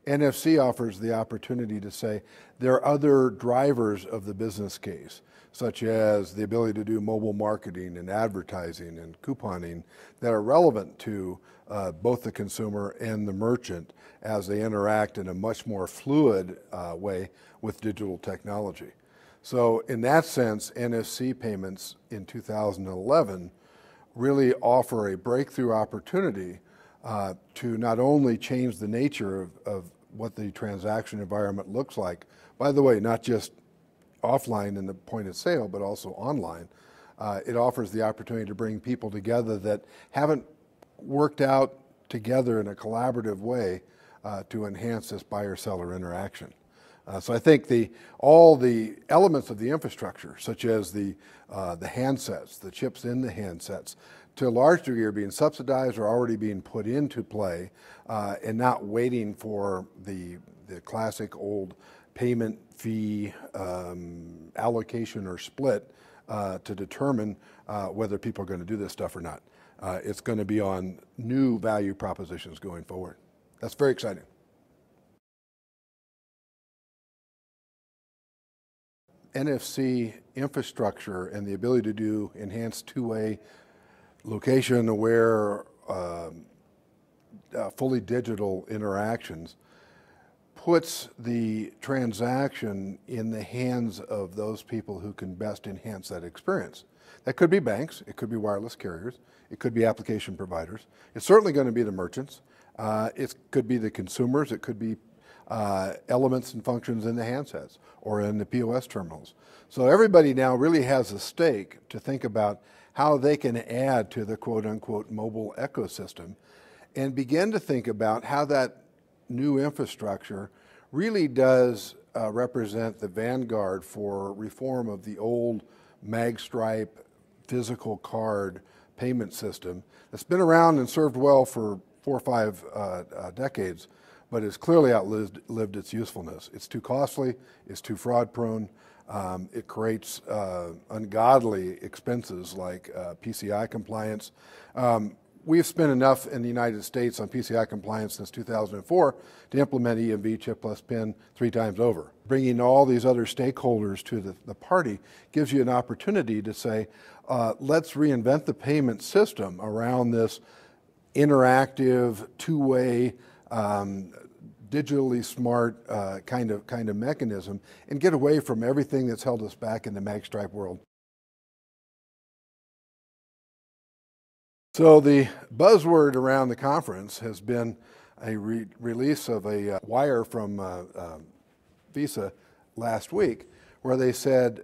NFC offers the opportunity to say there are other drivers of the business case, such as the ability to do mobile marketing and advertising and couponing that are relevant to both the consumer and the merchant as they interact in a much more fluid way with digital technology. So in that sense, NFC payments in 2011 really offer a breakthrough opportunity to not only change the nature of what the transaction environment looks like, by the way, not just offline in the point of sale, but also online. It offers the opportunity to bring people together that haven't worked out together in a collaborative way to enhance this buyer-seller interaction. So I think all the elements of the infrastructure, such as the handsets, the chips in the handsets, to a large degree are being subsidized or already being put into play and not waiting for the classic old payment fee allocation or split to determine whether people are going to do this stuff or not. It's going to be on new value propositions going forward. That's very exciting. NFC infrastructure and the ability to do enhanced two-way location-aware, fully digital interactions puts the transaction in the hands of those people who can best enhance that experience. That could be banks, it could be wireless carriers, it could be application providers. It's certainly going to be the merchants. It could be the consumers, it could be elements and functions in the handsets or in the POS terminals. So everybody now really has a stake to think about how they can add to the quote-unquote mobile ecosystem and begin to think about how that new infrastructure really does represent the vanguard for reform of the old magstripe physical card payment system that's been around and served well for 4 or 5 decades, but has clearly outlived its usefulness. It's too costly, it's too fraud prone, it creates ungodly expenses like PCI compliance. We've spent enough in the United States on PCI compliance since 2004 to implement EMV chip plus PIN 3 times over. Bringing all these other stakeholders to the party gives you an opportunity to say, let's reinvent the payment system around this interactive, two-way, digitally smart kind of mechanism and get away from everything that's held us back in the magstripe world. So the buzzword around the conference has been a release of a wire from Visa last week where they said,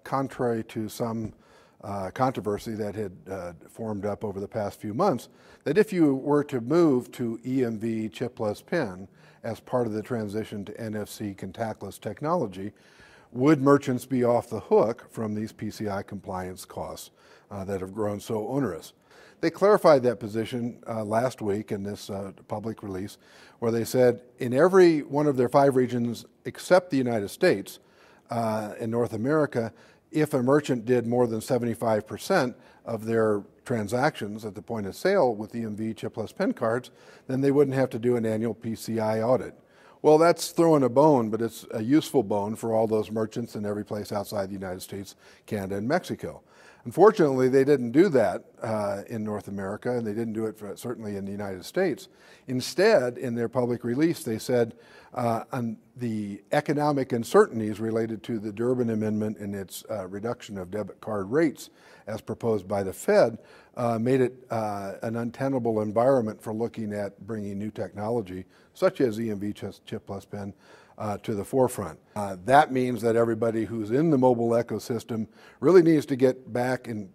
contrary to some controversy that had formed up over the past few months, that if you were to move to EMV chip plus PIN as part of the transition to NFC contactless technology, would merchants be off the hook from these PCI compliance costs that have grown so onerous? They clarified that position last week in this public release, where they said in every one of their 5 regions except the United States, in North America, if a merchant did more than 75% of their transactions at the point of sale with EMV chip plus PIN cards, then they wouldn't have to do an annual PCI audit. Well, that's throwing a bone, but it's a useful bone for all those merchants in every place outside the United States, Canada, and Mexico. Unfortunately, they didn't do that in North America, and they didn't do it certainly in the United States. Instead, in their public release, they said on the economic uncertainties related to the Durbin Amendment and its reduction of debit card rates as proposed by the Fed made it an untenable environment for looking at bringing new technology, such as EMV chip plus PIN, to the forefront. That means that everybody who's in the mobile ecosystem really needs to get back and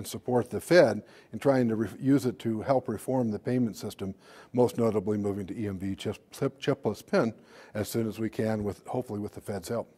support the Fed in trying to use it to help reform the payment system, most notably moving to EMV chip plus PIN as soon as we can, hopefully with the Fed's help.